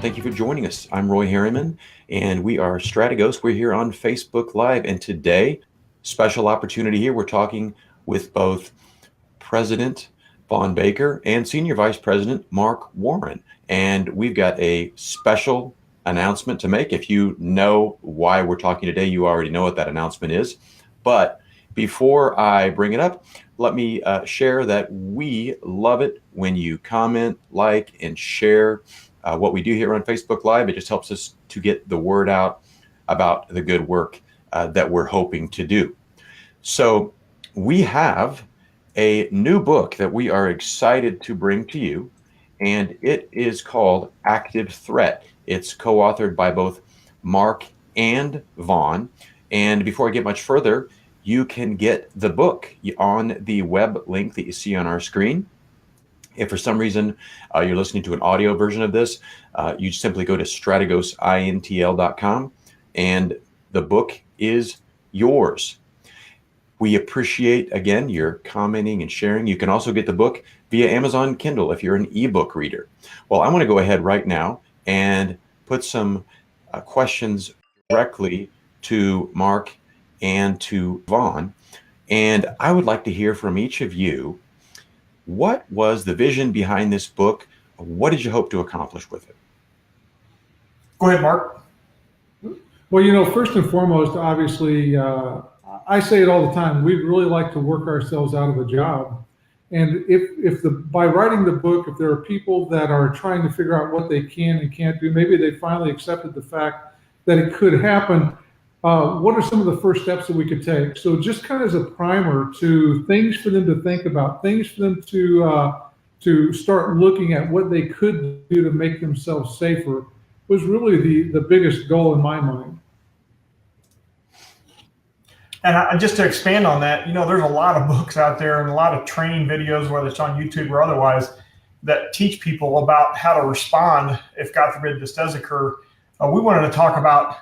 Thank you for joining us. I'm Roy Harriman, and we are Strategos. We're here on Facebook Live, and today, special opportunity here. We're talking with both President Vaughn Baker and Senior Vice President Mark Warren, and we've got a special announcement to make. If you know why we're talking today, you already know what that announcement is. But before I bring it up, let me share that we love it when you comment, like, and share what we do here on Facebook Live. It just helps us to get the word out about the good work that we're hoping to do. So we have a new book that we are excited to bring to you, and it is called Active Threat. It's co-authored by both Mark and Vaughn. And before I get much further, you can get the book on the web link that you see on our screen. If for some reason you're listening to an audio version of this, you simply go to strategosintl.com and the book is yours. We appreciate, again, your commenting and sharing. You can also get the book via Amazon Kindle if you're an ebook reader. Well, I'm going to go ahead right now and put some questions directly to Mark and to Vaughn. And I would like to hear from each of you. What was the vision behind this book? What did you hope to accomplish with it? Go ahead, Mark. Well, first and foremost, obviously, I say it all the time, we'd really like to work ourselves out of a job. And by writing the book, if there are people that are trying to figure out what they can and can't do, maybe they finally accepted the fact that it could happen. What are some of the first steps that we could take? So just kind of as a primer to things for them to think about, things for them to start looking at what they could do to make themselves safer was really the biggest goal in my mind. And just to expand on that, there's a lot of books out there and a lot of training videos, whether it's on YouTube or otherwise, that teach people about how to respond if, God forbid, this does occur. We wanted to talk about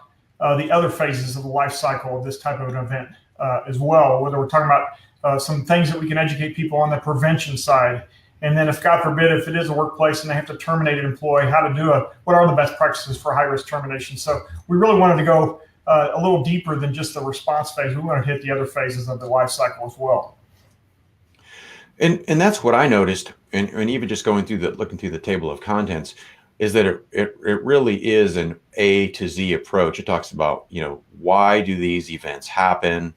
the other phases of the life cycle of this type of an event as well, whether we're talking about some things that we can educate people on the prevention side. And then if, God forbid, if it is a workplace and they have to terminate an employee, how to do what are the best practices for high-risk termination. So we really wanted to go a little deeper than just the response phase. We want to hit the other phases of the life cycle as well. And that's what I noticed, and even just looking through the table of contents, is that it really is an A to Z approach. It talks about, why do these events happen?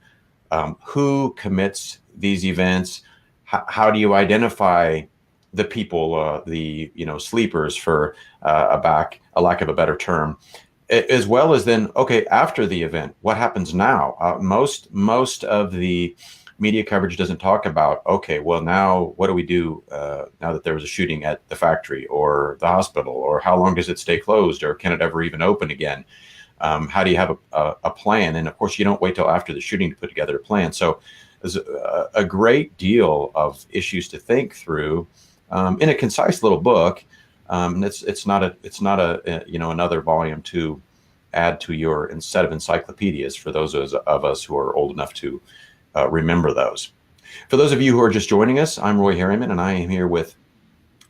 Who commits these events? How do you identify the people, sleepers, for a lack of a better term, as well as then, okay, after the event, what happens now? Most of the media coverage doesn't talk about, okay, well, now what do we do now that there was a shooting at the factory or the hospital, or how long does it stay closed, or can it ever even open again? How do you have a plan? And of course, you don't wait till after the shooting to put together a plan. So there's a great deal of issues to think through in a concise little book. It's not another volume to add to your set of encyclopedias for those of us who are old enough to remember those. For those of you who are just joining us, I'm Roy Harriman, and I am here with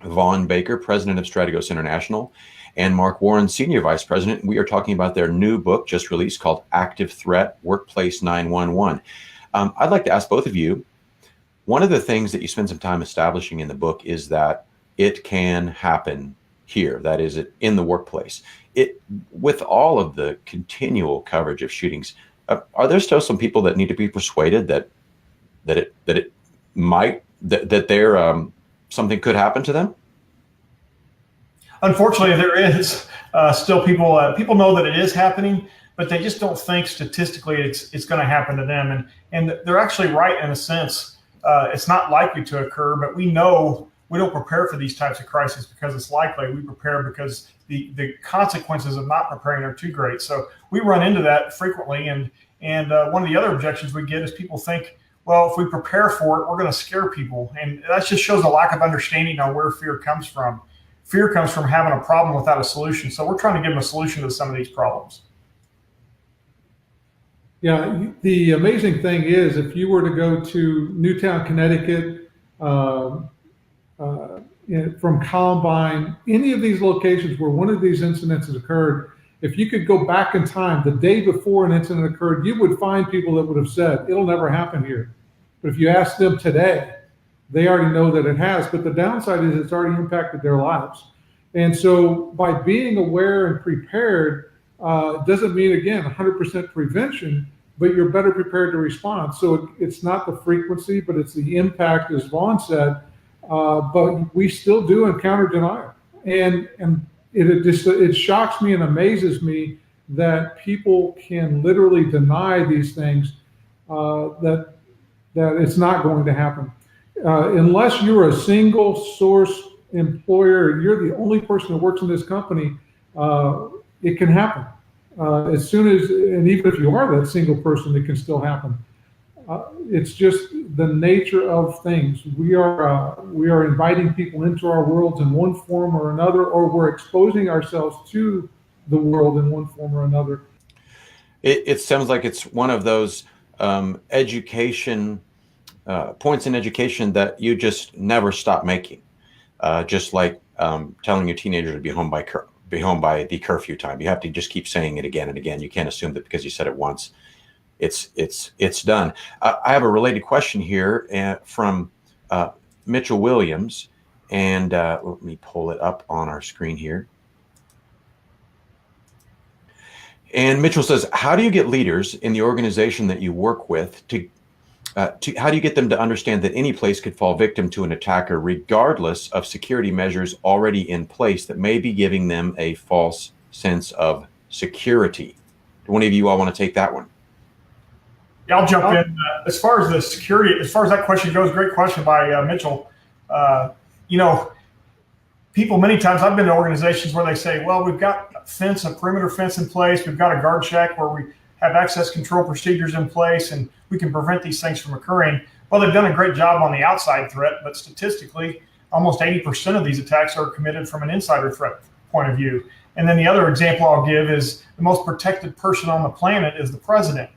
Vaughn Baker, President of Strategos International, and Mark Warren, Senior Vice President. We are talking about their new book just released called Active Threat, Workplace 911. I'd like to ask both of you, one of the things that you spend some time establishing in the book is that it can happen here, that is, in the workplace. With all of the continual coverage of shootings, are there still some people that need to be persuaded that something could happen to them? Unfortunately, there is still people know that it is happening, but they just don't think statistically it's going to happen to them. And they're actually right in a sense. It's not likely to occur, but we know we don't prepare for these types of crises because it's likely. We prepare because the consequences of not preparing are too great. So we run into that frequently. And one of the other objections we get is people think, well, if we prepare for it, we're going to scare people. And that just shows a lack of understanding on where fear comes from. Fear comes from having a problem without a solution. So we're trying to give them a solution to some of these problems. Yeah, the amazing thing is if you were to go to Newtown, Connecticut, from Columbine, any of these locations where one of these incidents has occurred, if you could go back in time, the day before an incident occurred, you would find people that would have said, it'll never happen here. But if you ask them today, they already know that it has. But the downside is it's already impacted their lives. And so by being aware and prepared, doesn't mean, again, 100% prevention, but you're better prepared to respond. So it's not the frequency, but it's the impact, as Vaughn said. But we still do encounter denial. And it shocks me and amazes me that people can literally deny these things, that it's not going to happen. Unless you're a single source employer and you're the only person that works in this company, it can happen. As soon as, and even if you are that single person, it can still happen. It's just the nature of things. We are inviting people into our worlds in one form or another, or we're exposing ourselves to the world in one form or another. It sounds like it's one of those education points in education that you just never stop making. Just like telling your teenager to be home by the curfew time. You have to just keep saying it again and again. You can't assume that because you said it once, it's done. I have a related question here from Mitchell Williams, and let me pull it up on our screen here. And Mitchell says, how do you get leaders in the organization that you work with how do you get them to understand that any place could fall victim to an attacker, regardless of security measures already in place that may be giving them a false sense of security? Do one of you all want to take that one? Yeah, I'll jump in. As far as the security, as far as that question goes, great question by Mitchell. People, many times I've been to organizations where they say, well, we've got a perimeter fence in place. We've got a guard shack where we have access control procedures in place, and we can prevent these things from occurring. Well, they've done a great job on the outside threat, but statistically, almost 80% of these attacks are committed from an insider threat point of view. And then the other example I'll give is the most protected person on the planet is the president.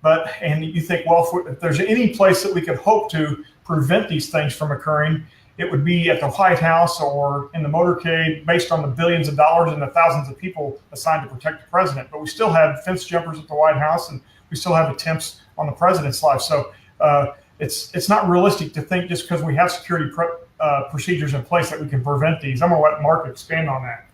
And you think, well, if there's any place that we could hope to prevent these things from occurring, it would be at the White House or in the motorcade, based on the billions of dollars and the thousands of people assigned to protect the president. But we still have fence jumpers at the White House, and we still have attempts on the president's life. So it's not realistic to think just because we have security procedures in place that we can prevent these. I'm going to let Mark expand on that.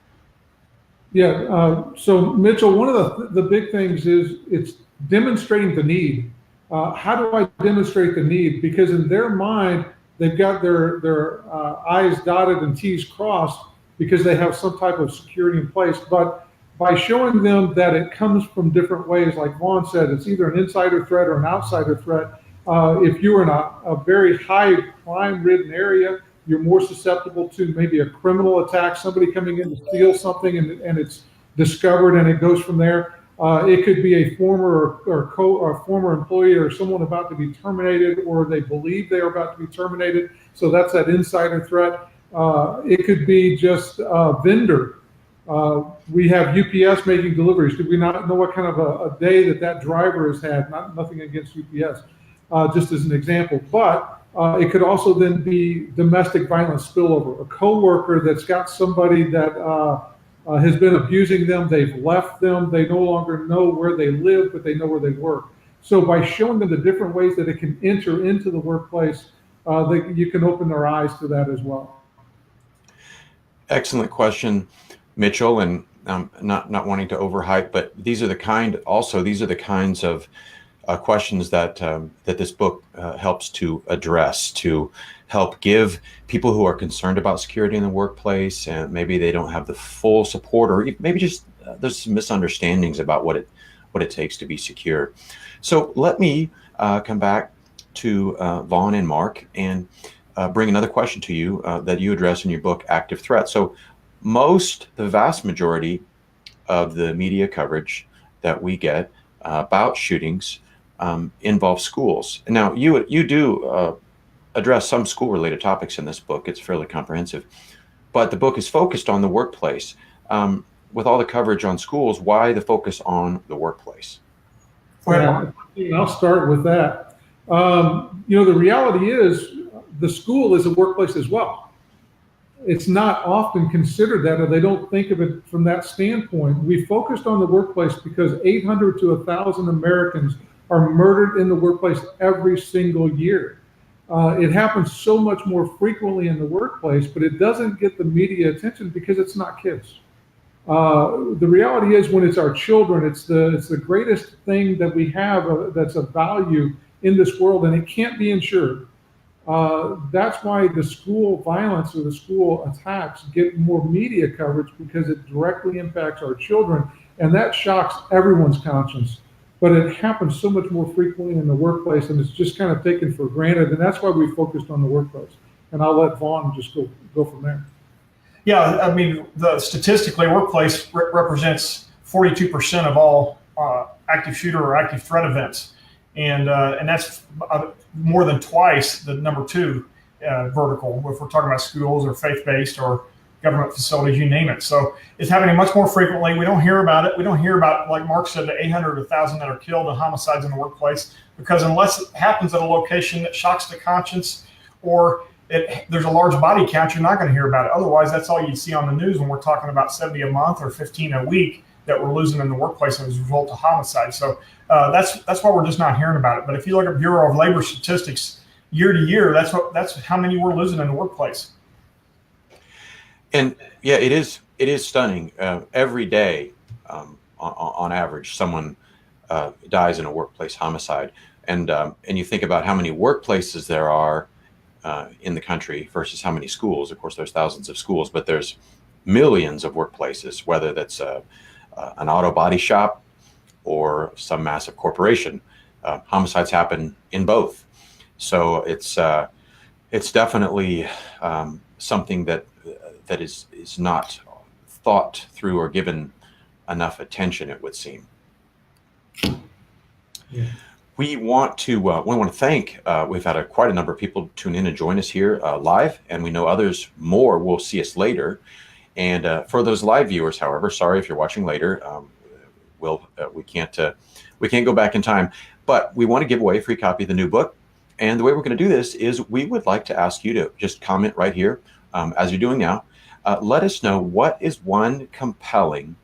Yeah. So Mitchell, one of the big things is it's demonstrating the need. How do I demonstrate the need? Because in their mind, they've got their I's dotted and T's crossed because they have some type of security in place. But by showing them that it comes from different ways, like Vaughn said, it's either an insider threat or an outsider threat. If you're in a very high crime-ridden area, you're more susceptible to maybe a criminal attack, somebody coming in to steal something and it's discovered and it goes from there. It could be a former or former employee or someone about to be terminated, or they believe they are about to be terminated. So that's that insider threat. It could be just a vendor. We have UPS making deliveries. Do we not know what kind of a day that driver has had? Nothing against UPS, just as an example. But it could also then be domestic violence spillover. A coworker that's got somebody that has been abusing them. They've left them. They no longer know where they live, but they know where they work. So by showing them the different ways that it can enter into the workplace, you can open their eyes to that as well. Excellent question, Mitchell, and not wanting to overhype, but these are the kinds of questions that this book helps to address, to help give people who are concerned about security in the workplace, and maybe they don't have the full support, or maybe just there's some misunderstandings about what it takes to be secure. So let me come back to Vaughn and Mark and bring another question to you that you address in your book, Active Threat. So the vast majority of the media coverage that we get about shootings involve schools. Now, you do address some school-related topics in this book. It's fairly comprehensive, but the book is focused on the workplace. With all the coverage on schools, why the focus on the workplace? Well, I'll start with that. The reality is the school is a workplace as well. it's not often considered that, or they don't think of it from that standpoint. We focused on the workplace because 800 to 1,000 Americans are murdered in the workplace every single year. It happens so much more frequently in the workplace, but it doesn't get the media attention because it's not kids. The reality is, when it's our children, it's the greatest thing that we have that's of value in this world, and it can't be insured. That's why the school violence or the school attacks get more media coverage, because it directly impacts our children, and that shocks everyone's conscience. But it happens so much more frequently in the workplace, and it's just kind of taken for granted, and that's why we focused on the workplace. And I'll let Vaughn just go from there. Yeah, I mean, statistically, workplace represents 42% of all active shooter or active threat events, and that's more than twice the number two vertical, if we're talking about schools or faith-based or government facilities, you name it. So it's happening much more frequently. We don't hear about it. We don't hear about, like Mark said, the 800 to 1,000 that are killed in homicides in the workplace, because unless it happens at a location that shocks the conscience, or there's a large body count, you're not going to hear about it. Otherwise, that's all you see on the news when we're talking about 70 a month or 15 a week that we're losing in the workplace as a result of homicide. So that's why we're just not hearing about it. But if you look at Bureau of Labor statistics year to year, that's how many we're losing in the workplace. And yeah, it is stunning. Every day, on average, someone dies in a workplace homicide, and you think about how many workplaces there are in the country versus how many schools. Of course, there's thousands of schools, but there's millions of workplaces, whether that's an auto body shop or some massive corporation. Homicides happen in both, so it's definitely something that is not thought through or given enough attention, it would seem. Yeah. We want to thank. We've had quite a number of people tune in and join us here live, and we know others more will see us later. And for those live viewers, however, sorry if you're watching later. We can't go back in time, but we want to give away a free copy of the new book. And the way we're going to do this is we would like to ask you to just comment right here, as you're doing now. Let us know, what is one compelling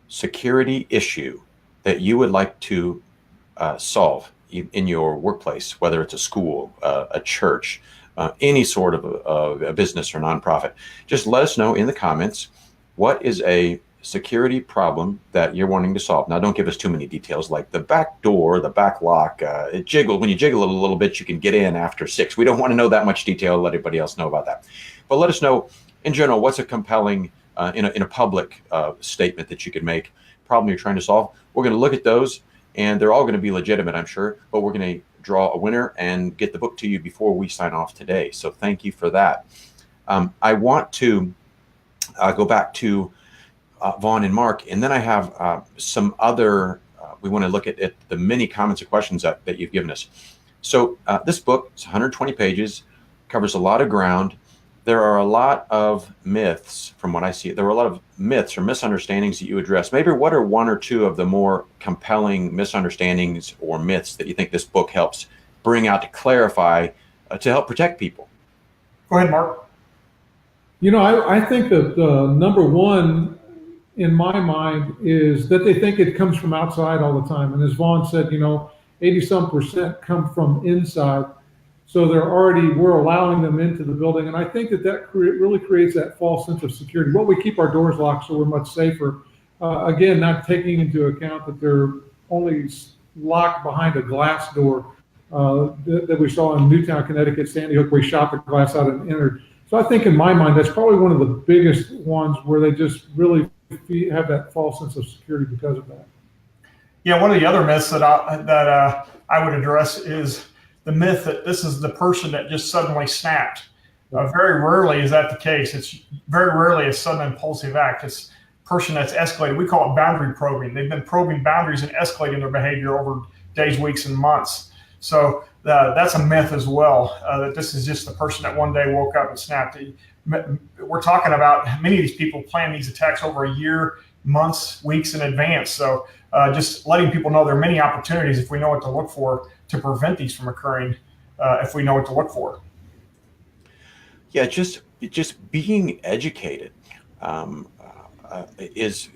security issue that you would like to solve in your workplace, whether it's a school, a church, any sort of a business or nonprofit. Just let us know in the comments, what is a security problem that you're wanting to solve. Now, don't give us too many details, like the back door, the back lock, it jiggled. When you jiggle it a little bit, you can get in after 6. We don't want to know that much detail. Let everybody else know about that. But let us know, in general, what's a compelling, in a public statement that you could make, problem you're trying to solve. We're going to look at those, and they're all going to be legitimate, I'm sure, but we're going to draw a winner and get the book to you before we sign off today. So thank you for that. I want to go back to Vaughn and Mark, and then I have some other, we want to look at the many comments and questions that you've given us. So this book is 120 pages, covers a lot of ground. There are a lot of myths, from what I see. There are a lot of myths or misunderstandings that you address. Maybe what are one or two of the more compelling misunderstandings or myths that you think this book helps bring out to clarify, to help protect people? Go ahead, Mark. You know, I think that number one in my mind is that they think it comes from outside all the time. And as Vaughn said, 80-some% come from inside. So we're allowing them into the building. And I think that really creates that false sense of security. Well, we keep our doors locked so we're much safer. Again, not taking into account that they're only locked behind a glass door that we saw in Newtown, Connecticut, Sandy Hook, where we shot the glass out and entered. So I think in my mind, that's probably one of the biggest ones where they just really have that false sense of security because of that. Yeah, one of the other myths that I would address is the myth that this is the person that just suddenly snapped. Very rarely is that the case. It's very rarely a sudden impulsive act. It's a person that's escalated. We call it boundary probing. They've been probing boundaries and escalating their behavior over days, weeks, and months. So that's a myth as well, that this is just the person that one day woke up and snapped. We're talking about many of these people plan these attacks over a year, months, weeks in advance. So just letting people know there are many opportunities, if we know what to look for, to prevent these from occurring, if we know what to look for. Yeah, just just being educated is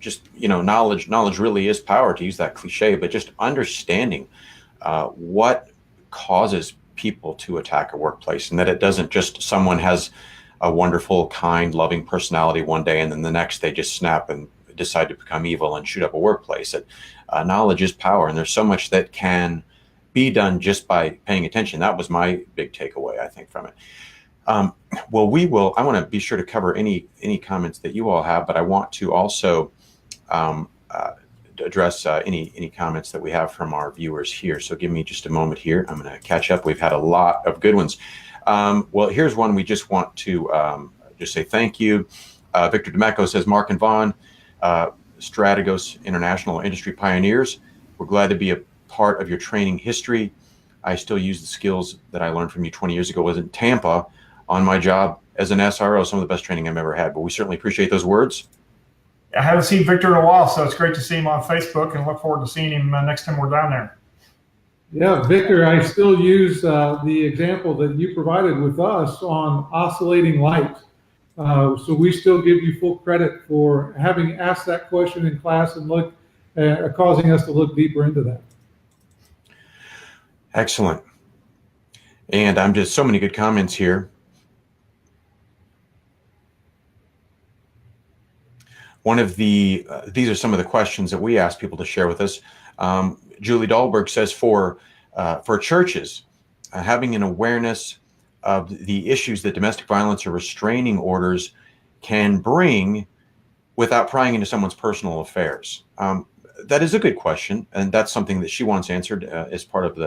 just, knowledge really is power, to use that cliche, but just understanding what causes people to attack a workplace, and that it doesn't just someone has a wonderful, kind, loving personality one day, and then the next they just snap and decide to become evil and shoot up a workplace. That knowledge is power, and there's so much that can be done just by paying attention. That was my big takeaway, I think, from it. Well, I want to be sure to cover any comments that you all have, but I want to also address any comments that we have from our viewers here. So give me just a moment here. I'm going to catch up. We've had a lot of good ones. Well, here's one we just want to just say thank you. Victor DeMeco says, Mark and Vaughn, Strategos International Industry Pioneers, we're glad to be a part of your training history. I still use the skills that I learned from you 20 years ago. Was in Tampa on my job as an SRO, some of the best training I've ever had, but we certainly appreciate those words. I haven't seen Victor in a while, so it's great to see him on Facebook, and look forward to seeing him next time we're down there. Yeah, Victor, I still use the example that you provided with us on oscillating light. So we still give you full credit for having asked that question in class and causing us to look deeper into that. Excellent. And I'm just so many good comments here. One of these are some of the questions that we ask people to share with us. Julie Dahlberg says, for churches, having an awareness of the issues that domestic violence or restraining orders can bring without prying into someone's personal affairs. That is a good question, and that's something that she wants answered as part of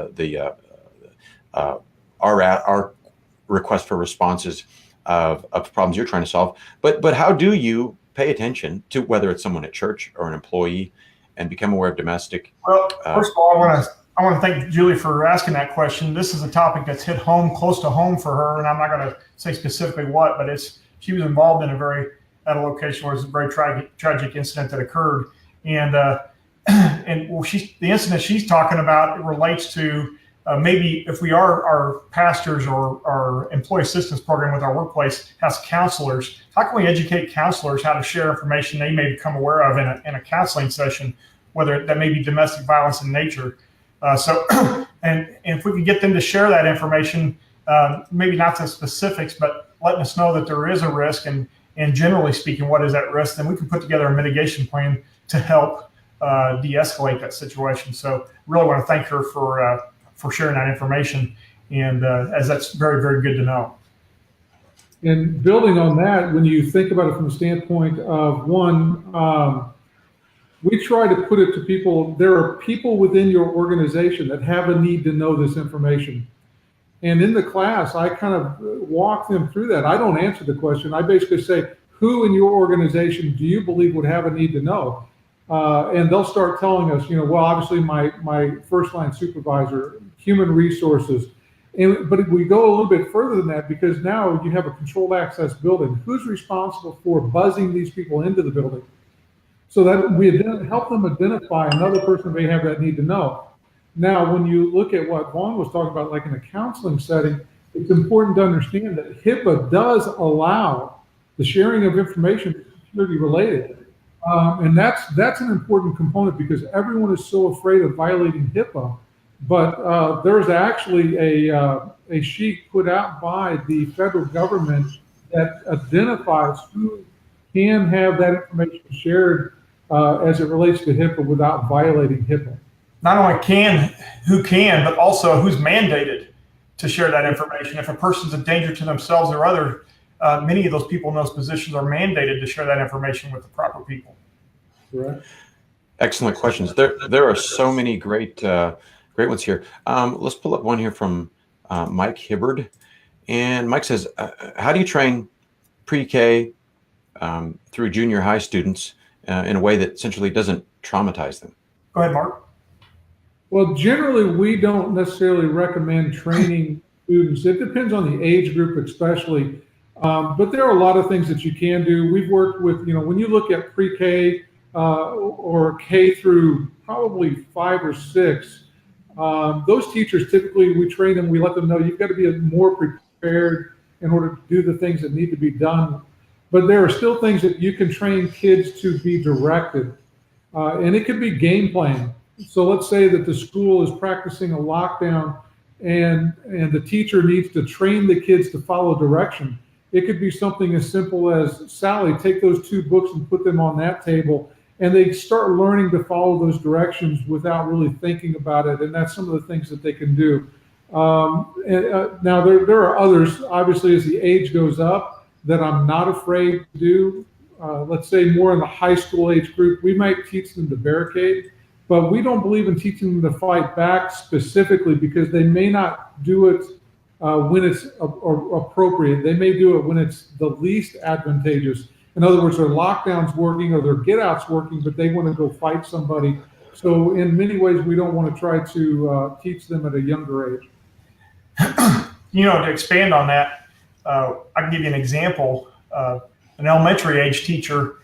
our request for responses of problems you're trying to solve. But how do you pay attention to whether it's someone at church or an employee and become aware of domestic? Well, first of all, I want to thank Julie for asking that question. This is a topic that's hit home, close to home for her, and I'm not going to say specifically what, but she was involved in at a location where it was a very tragic incident that occurred, and the incident she's talking about relates to maybe if our pastors or our employee assistance program with our workplace has counselors, how can we educate counselors how to share information they may become aware of in a counseling session, whether that may be domestic violence in nature. And if we could get them to share that information, maybe not the specifics, but letting us know that there is a risk and generally speaking, what is at risk, then we can put together a mitigation plan to help de-escalate that situation. So really want to thank her for sharing that information, and as that's very, very good to know. And building on that, when you think about it from the standpoint of we try to put it to people, there are people within your organization that have a need to know this information. And in the class, I kind of walk them through that. I don't answer the question. I basically say, who in your organization do you believe would have a need to know? And they'll start telling us, well, obviously my first line supervisor, human resources. But we go a little bit further than that, because now you have a controlled access building. Who's responsible for buzzing these people into the building? So that we help them identify another person they have that need to know. Now, when you look at what Vaughn was talking about, like in a counseling setting, it's important to understand that HIPAA does allow the sharing of information security related. And that's an important component, because everyone is so afraid of violating HIPAA. But there's actually a sheet put out by the federal government that identifies who can have that information shared as it relates to HIPAA without violating HIPAA. Not only who can, but also who's mandated to share that information. If a person's a danger to themselves or other, many of those people in those positions are mandated to share that information with the proper people. Correct. Excellent questions. There are so many great ones here. Let's pull up one here from Mike Hibbard. And Mike says, how do you train pre-K through junior high students in a way that essentially doesn't traumatize them? Go ahead, Mark. Well, generally, we don't necessarily recommend training students. It depends on the age group, especially. But there are a lot of things that you can do. We've worked with, when you look at pre-K or K through probably 5 or 6, those teachers, typically we train them, we let them know you've got to be more prepared in order to do the things that need to be done. But there are still things that you can train kids to be directed. And it could be game playing. So let's say that the school is practicing a lockdown and the teacher needs to train the kids to follow direction. It could be something as simple as, Sally, take those 2 books and put them on that table. And they start learning to follow those directions without really thinking about it. And that's some of the things that they can do. Now, there are others, obviously, as the age goes up, that I'm not afraid to do. Let's say more in the high school age group, we might teach them to barricade, but we don't believe in teaching them to fight back specifically because they may not do it when it's appropriate. They may do it when it's the least advantageous. In other words, their lockdown's working or their get out's working, but they want to go fight somebody. So in many ways, we don't want to try to teach them at a younger age. To expand on that, I can give you an example. An elementary age teacher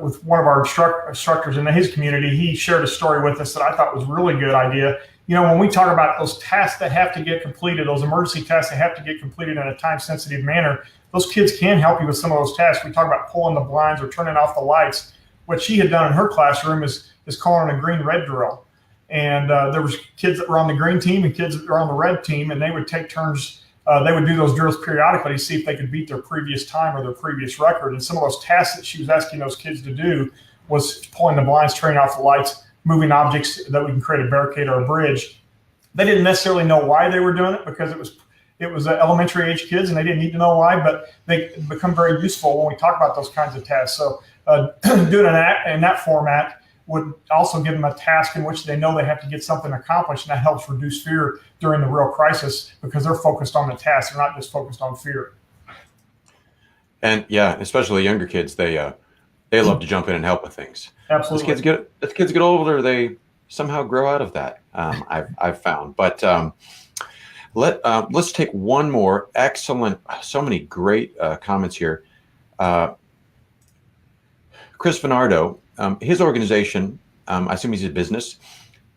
with one of our instructors in his community, he shared a story with us that I thought was a really good idea. When we talk about those tasks that have to get completed, those emergency tasks that have to get completed in a time-sensitive manner, those kids can help you with some of those tasks. We talk about pulling the blinds or turning off the lights. What she had done in her classroom is calling a green-red drill. And there was kids that were on the green team and kids that were on the red team, and they would take turns. They would do those drills periodically to see if they could beat their previous time or their previous record. And some of those tasks that she was asking those kids to do was pulling the blinds, turning off the lights, moving objects that we can create a barricade or a bridge. They didn't necessarily know why they were doing it because it was elementary age kids and they didn't need to know why, but they become very useful when we talk about those kinds of tasks. So doing in that format would also give them a task in which they know they have to get something accomplished, and that helps reduce fear during the real crisis because they're focused on the task. They're not just focused on fear. And yeah, especially younger kids, they love to jump in and help with things. Absolutely. As kids get older, they somehow grow out of that. I've found. But let's take one more. Excellent. So many great comments here. Chris Venardo, his organization, I assume he's a business.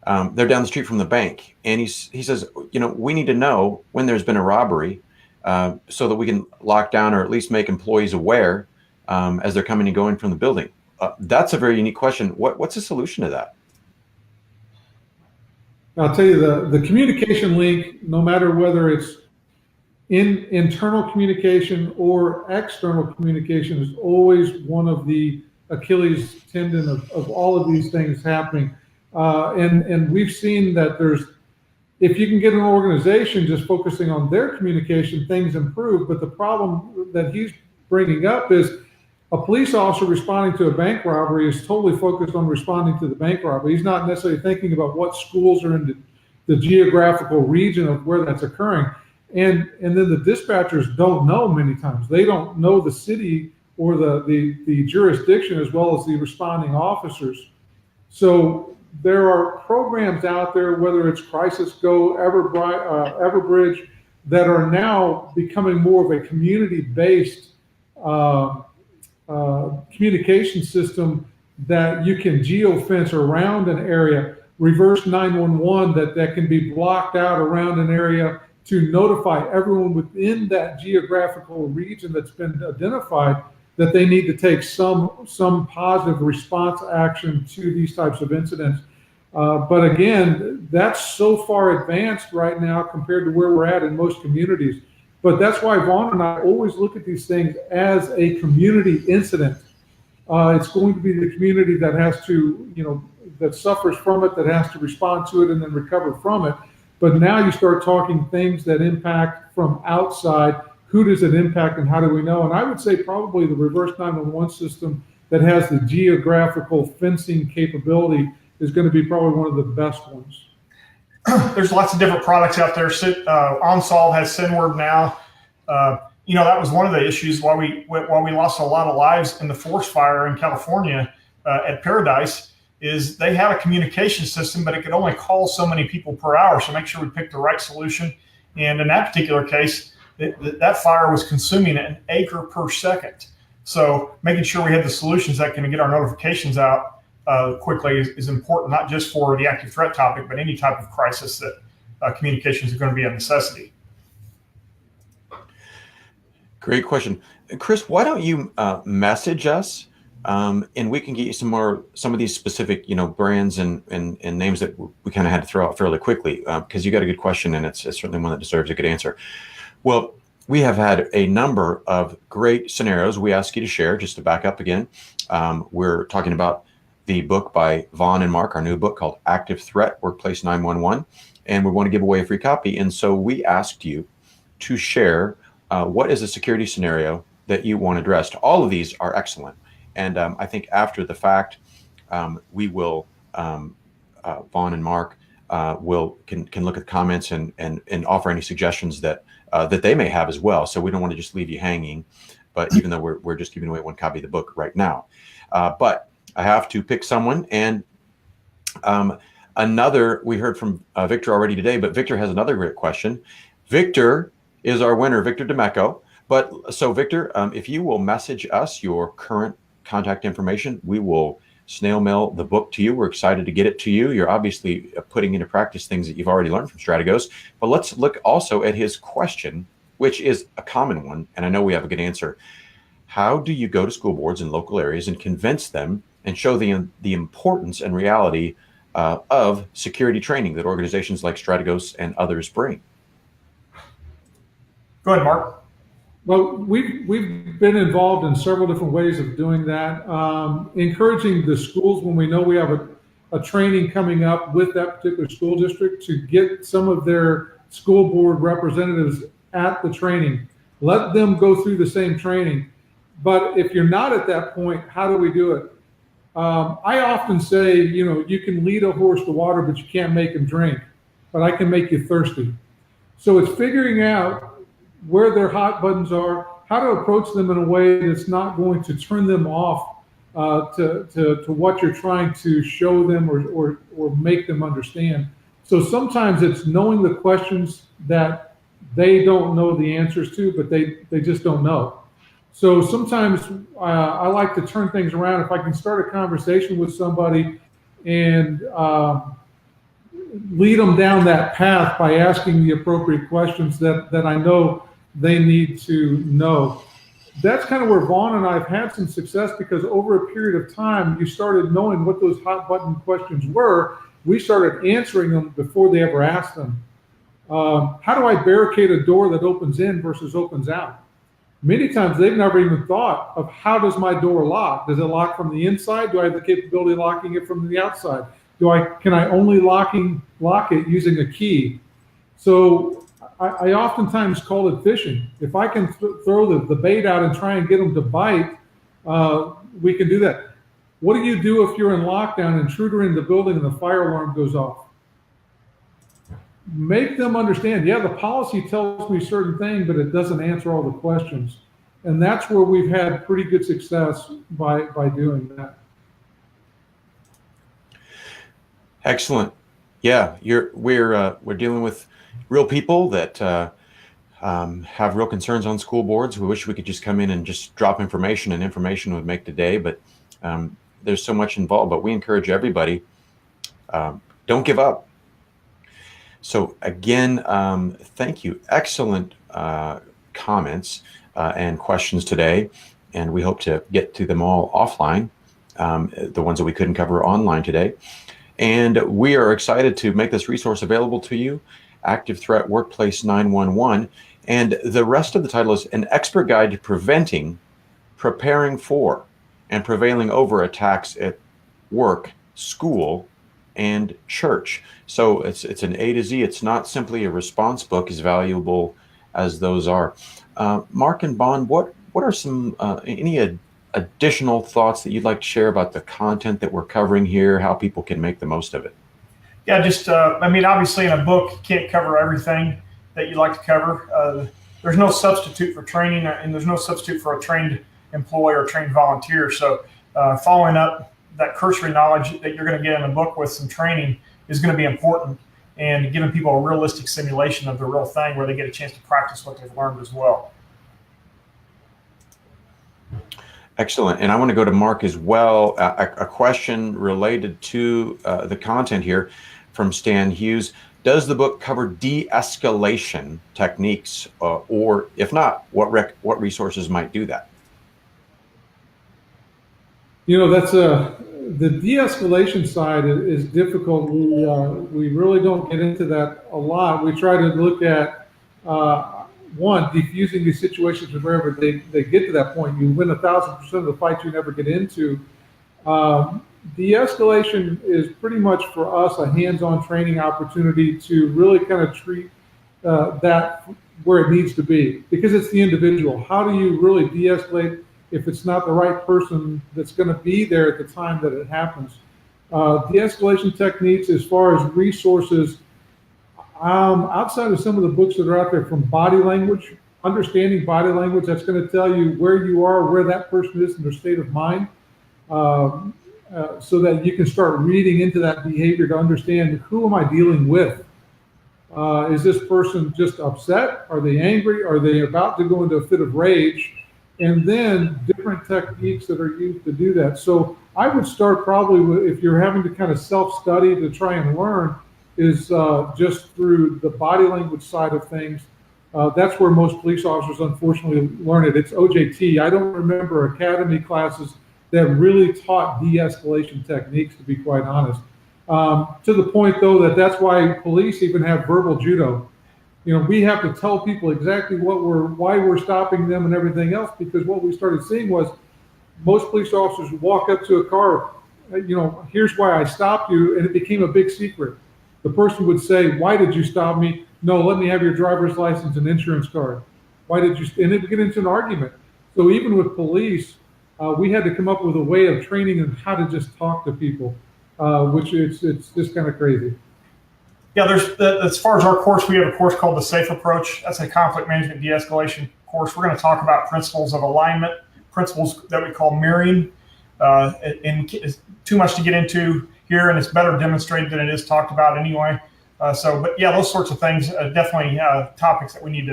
They're down the street from the bank, and he says, we need to know when there's been a robbery so that we can lock down or at least make employees aware as they're coming and going from the building. That's a very unique question. What's the solution to that? I'll tell you, the communication link, no matter whether it's internal communication or external communication, is always one of the Achilles tendon of all of these things happening. And we've seen that if you can get an organization just focusing on their communication, things improve. But the problem that he's bringing up is a police officer responding to a bank robbery is totally focused on responding to the bank robbery. He's not necessarily thinking about what schools are in the geographical region of where that's occurring. And then the dispatchers don't know many times. They don't know the city or the jurisdiction as well as the responding officers. So there are programs out there, whether it's Crisis Go, Everbridge, that are now becoming more of a community-based communication system that you can geofence around an area, reverse 911 that can be blocked out around an area to notify everyone within that geographical region that's been identified that they need to take some positive response action to these types of incidents. But again, that's so far advanced right now compared to where we're at in most communities. But that's why Vaughn and I always look at these things as a community incident. It's going to be the community that has to, that suffers from it, that has to respond to it and then recover from it. But now you start talking things that impact from outside. Who does it impact and how do we know? And I would say probably the reverse 911 system that has the geographical fencing capability is going to be probably one of the best ones. There's lots of different products out there. OnSolve has SendWord now. That was one of the issues why we lost a lot of lives in the forest fire in California at Paradise. Is they had a communication system, but it could only call so many people per hour. So make sure we pick the right solution. And in that particular case, that fire was consuming an acre per second. So making sure we had the solutions that can get our notifications out quickly is important, not just for the active threat topic, but any type of crisis that communications are going to be a necessity. Great question. Chris, why don't you message us, and we can get you some of these specific, brands and names that we kind of had to throw out fairly quickly, because you got a good question, and it's certainly one that deserves a good answer. Well, we have had a number of great scenarios we ask you to share. Just to back up again, we're talking about the book by Vaughn and Mark, our new book called Active Threat, Workplace 911, and we want to give away a free copy. And so we asked you to share what is a security scenario that you want addressed. All of these are excellent. And I think after the fact, we will, Vaughn and Mark can look at the comments and offer any suggestions that they may have as well. So we don't want to just leave you hanging, but even though we're just giving away one copy of the book right now. But I have to pick someone, and another, we heard from Victor already today, but Victor has another great question. Victor is our winner, Victor DeMecco. But so Victor, if you will message us your current contact information, we will snail mail the book to you. We're excited to get it to you. You're obviously putting into practice things that you've already learned from Strategos. But let's look also at his question, which is a common one, and I know we have a good answer. How do you go to school boards in local areas and convince them and show the importance and reality of security training that organizations like Strategos and others bring? Go ahead, Mark. Well, we've been involved in several different ways of doing that. Encouraging the schools when we know we have a training coming up with that particular school district to get some of their school board representatives at the training. Let them go through the same training. But if you're not at that point, how do we do it? I often say, you can lead a horse to water, but you can't make him drink. But I can make you thirsty. So it's figuring out where their hot buttons are, how to approach them in a way that's not going to turn them off to what you're trying to show them or make them understand. So sometimes it's knowing the questions that they don't know the answers to, but they just don't know. So sometimes I like to turn things around. If I can start a conversation with somebody and lead them down that path by asking the appropriate questions that I know they need to know. That's kind of where Vaughn and I have had some success, because over a period of time, you started knowing what those hot button questions were. We started answering them before they ever asked them. How do I barricade a door that opens in versus opens out? Many times they've never even thought of, how does my door lock? Does it lock from the inside? Do I have the capability of locking it from the outside? Can I only lock it using a key? So I oftentimes call it fishing. If I can throw the bait out and try and get them to bite, we can do that. What do you do if you're in lockdown, intruder in the building, and the fire alarm goes off? Make them understand, the policy tells me certain things, but it doesn't answer all the questions. And that's where we've had pretty good success by doing that. Excellent. Yeah, we're dealing with real people that have real concerns on school boards. We wish we could just come in and just drop information, and information would make the day, but there's so much involved. But we encourage everybody, don't give up. So again, thank you. Excellent comments and questions today, and we hope to get to them all offline, the ones that we couldn't cover online today. And we are excited to make this resource available to you, Active Threat Workplace 911. And the rest of the title is An Expert Guide to Preventing, Preparing for, and Prevailing Over Attacks at Work, School, and Church. So it's an A to Z. It's not simply a response book, as valuable as those are. Mark and Vaughn, what are some any additional thoughts that you'd like to share about the content that we're covering here, how people can make the most of it? Yeah, just, obviously in a book, you can't cover everything that you'd like to cover. There's no substitute for training, and there's no substitute for a trained employee or trained volunteer. So following up that cursory knowledge that you're going to get in a book with some training is going to be important, and giving people a realistic simulation of the real thing where they get a chance to practice what they've learned as well. Excellent. And I want to go to Mark as well. A question related to the content here from Stan Hughes. does the book cover de-escalation techniques, or if not, what resources might do that? That's the de-escalation side is difficult. We really don't get into that a lot. We try to look at one, diffusing these situations wherever they get to that point. You win 1,000% of the fights you never get into. De-escalation is pretty much for us a hands-on training opportunity to really kind of treat that where it needs to be, because it's the individual. How do you really de-escalate if it's not the right person that's going to be there at the time that it happens? De-escalation techniques, as far as resources, outside of some of the books that are out there, from body language, understanding body language, that's going to tell you where you are, where that person is in their state of mind. So that you can start reading into that behavior to understand, who am I dealing with? Is this person just upset? Are they angry? Are they about to go into a fit of rage? And then different techniques that are used to do that. So I would start probably with, if you're having to kind of self-study to try and learn, is just through the body language side of things. That's where most police officers unfortunately learn it. It's OJT. I don't remember academy classes that really taught de-escalation techniques, to be quite honest. To the point, though, that's why police even have verbal judo. We have to tell people exactly why we're stopping them and everything else, because what we started seeing was most police officers would walk up to a car, here's why I stopped you, and it became a big secret. The person would say, why did you stop me? No, let me have your driver's license and insurance card. Why did you? And it would get into an argument. So even with police, we had to come up with a way of training them how to just talk to people, which it's just kind of crazy. Yeah, as far as our course, we have a course called the SAFE Approach. That's a conflict management de-escalation course. We're going to talk about principles of alignment, principles that we call mirroring, and it's too much to get into here, and it's better demonstrated than it is talked about anyway. But yeah, those sorts of things are definitely topics that we need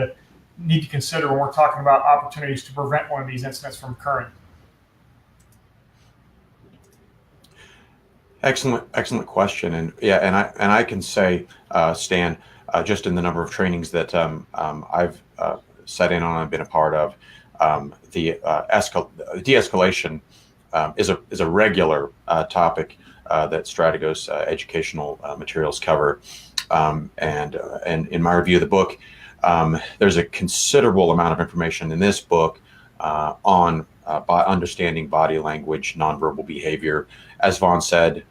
to consider when we're talking about opportunities to prevent one of these incidents from occurring. Excellent question, and I can say, Stan, just in the number of trainings that I've sat in on and been a part of, the de-escalation is a regular topic that Strategos educational materials cover, and in my review of the book, there's a considerable amount of information in this book on by understanding body language, nonverbal behavior. As Vaughn said,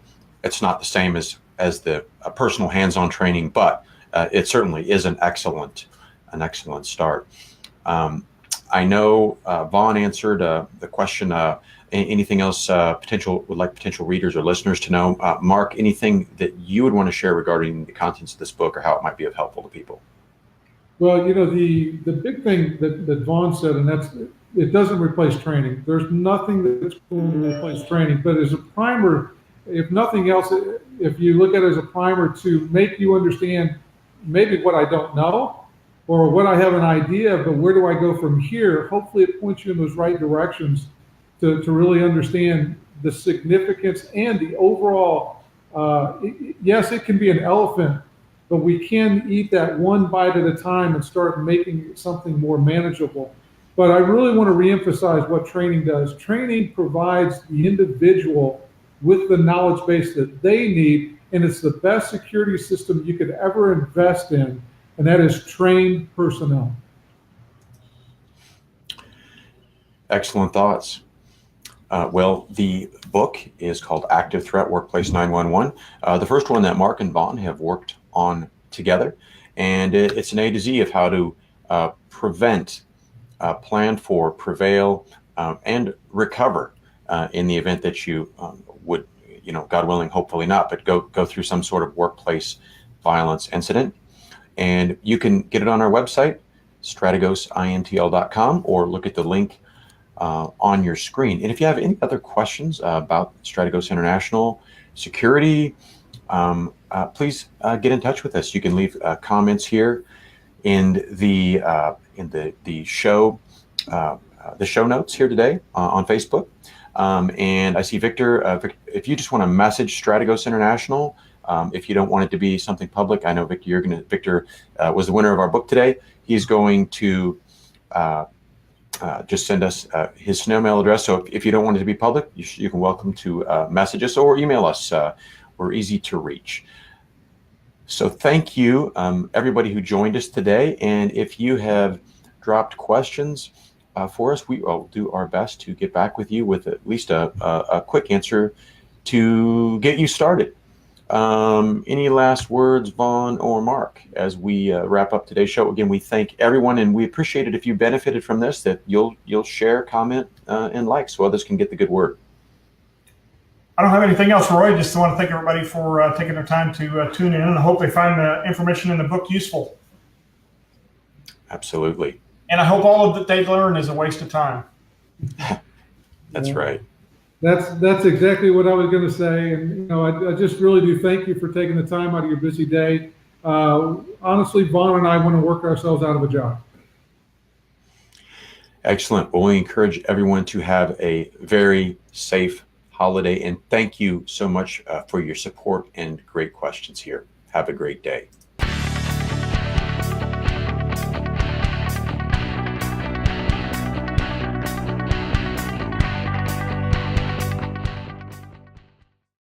it's not the same as the personal hands-on training, but it certainly is an excellent start. I know Vaughn answered the question. Anything else potential readers or listeners to know? Mark, anything that you would want to share regarding the contents of this book or how it might be helpful to people? Well, the big thing that Vaughn said, and that's, it doesn't replace training. There's nothing that's going to replace training, but as a primer, if nothing else, if you look at it as a primer to make you understand maybe what I don't know or what I have an idea of, but where do I go from here? Hopefully it points you in those right directions to really understand the significance and the overall, yes, it can be an elephant, but we can eat that one bite at a time and start making something more manageable. But I really want to reemphasize what training does. Training provides the individual with the knowledge base that they need, and it's the best security system you could ever invest in, and that is trained personnel. Excellent thoughts. Well, the book is called Active Threat Workplace 911. The first one that Mark and Vaughn have worked on together, and it's an A to Z of how to prevent, plan for, prevail, and recover in the event that you would, God willing, hopefully not, but go through some sort of workplace violence incident. And you can get it on our website, strategosintl.com, or look at the link on your screen. And if you have any other questions about Strategos International security, please get in touch with us. You can leave comments here in the show notes here today on Facebook. And I see Victor, if you just want to message Strategos International, If you don't want it to be something public, I know Victor was the winner of our book today. He's going to just send us his snail mail address. So if you don't want it to be public, you can welcome to message us or email us. We're easy to reach. So thank you, everybody who joined us today. And if you have dropped questions for us, we will do our best to get back with you with at least a quick answer to get you started. Any last words, Vaughn or Mark, as we wrap up today's show? Again, we thank everyone, and we appreciate it if you benefited from this, that you'll share, comment, and like, so others can get the good word. I don't have anything else, Roy. Just want to thank everybody for taking their time to tune in, and I hope they find the information in the book useful. Absolutely. And I hope all of that they learn is a waste of time. That's right. That's exactly what I was going to say. And I just really do thank you for taking the time out of your busy day. Honestly, Vaughn and I want to work ourselves out of a job. Excellent. Well, we encourage everyone to have a very safe holiday, and thank you so much for your support and great questions here. Have a great day.